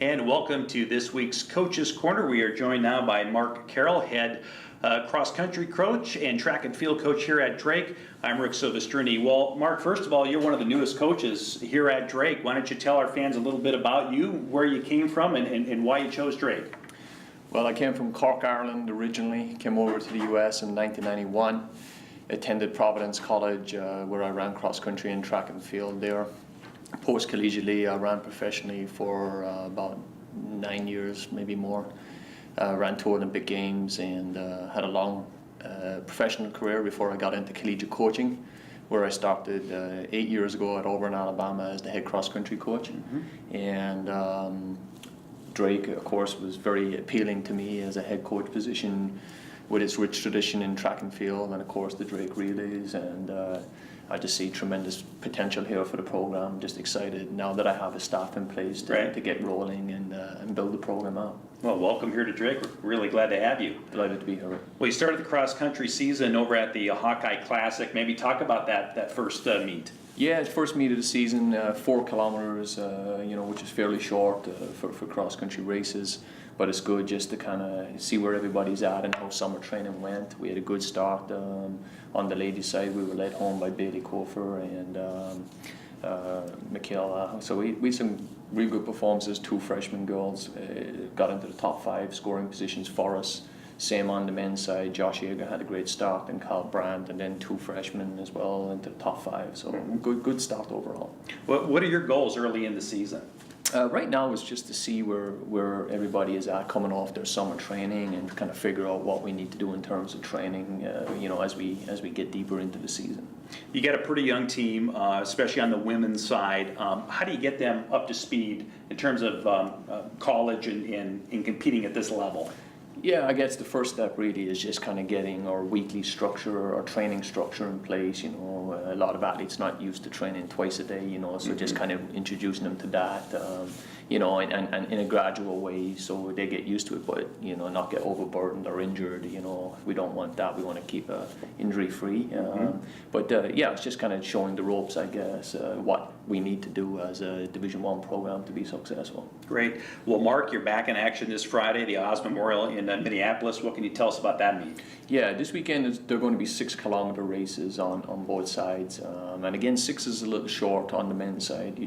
And welcome to this week's Coach's Corner. We are joined now by Mark Carroll, head cross-country coach and track and field coach here at Drake. I'm Rick Silvestrini. Well, Mark, first of all, you're one of the newest coaches here at Drake. Why don't you tell our fans a little bit about you, where you came from, and why you chose Drake? Well, I came from Cork, Ireland originally, came over to the US in 1991, attended Providence College where I ran cross-country and track and field there. Post-collegiately, I ran professionally for about 9 years, maybe more. Ran two Olympic Games and had a long professional career before I got into collegiate coaching, where I started 8 years ago at Auburn, Alabama as the head cross-country coach. And Drake, of course, was very appealing to me as a head coach position with its rich tradition in track and field, and of course the Drake Relays, and I just see tremendous potential here for the program. Just excited now that I have a staff in place to get rolling and build the program out. Well, welcome here to Drake. We're really glad to have you. Delighted to be here. Well, you started the cross-country season over at the Hawkeye Classic. Maybe talk about that first meet. Yeah, first meet of the season, 4 kilometers, which is fairly short for cross-country races, but it's good just to kind of see where everybody's at and how summer training went. We had a good start on the ladies' side. We were led home by Bailey Kofer and Michaela. So we had some real good performances. 2 freshman girls got into the top 5 scoring positions for us. Same on the men's side. Josh Yeager had a great start, and Kyle Brandt, and then 2 freshmen as well into the top 5. So good start overall. What are your goals early in the season? Right now it's just to see where everybody is at coming off their summer training and kind of figure out what we need to do in terms of training, as we get deeper into the season. You got a pretty young team, especially on the women's side. How do you get them up to speed in terms of college and competing at this level? Yeah, I guess the first step really is just kind of getting our weekly structure, our training structure in place. A lot of athletes not used to training twice a day, so just kind of introducing them to that, and in a gradual way so they get used to it, but, not get overburdened or injured. We don't want that. We want to keep injury-free. But it's just kind of showing the ropes, I guess, what we need to do as a Division I program to be successful. Great. Well, Mark, you're back in action this Friday, the Osmond World in Minneapolis. What can you tell us about that meet? Yeah, this weekend there are going to be 6-kilometer races on both sides. And again, 6 is a little short on the men's side.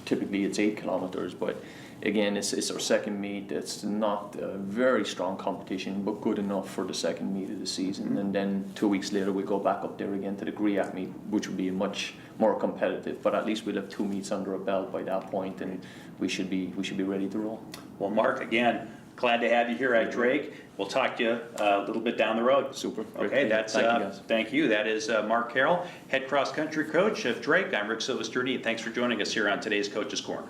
Typically it's 8 kilometers, but again, it's our second meet. It's not a very strong competition, but good enough for the second meet of the season. And then 2 weeks later, we go back up there again to the GRIAC meet, which will be much more competitive. But at least we'll have 2 meets under our belt by that point, and we should be ready to roll. Well, Mark, again, glad to have you here at Drake. We'll talk to you a little bit down the road. Super. Okay, that's thank you, guys. Thank you. That is Mark Carroll, head cross country coach of Drake. I'm Rick Silvestrini, and thanks for joining us here on today's Coach's Corner.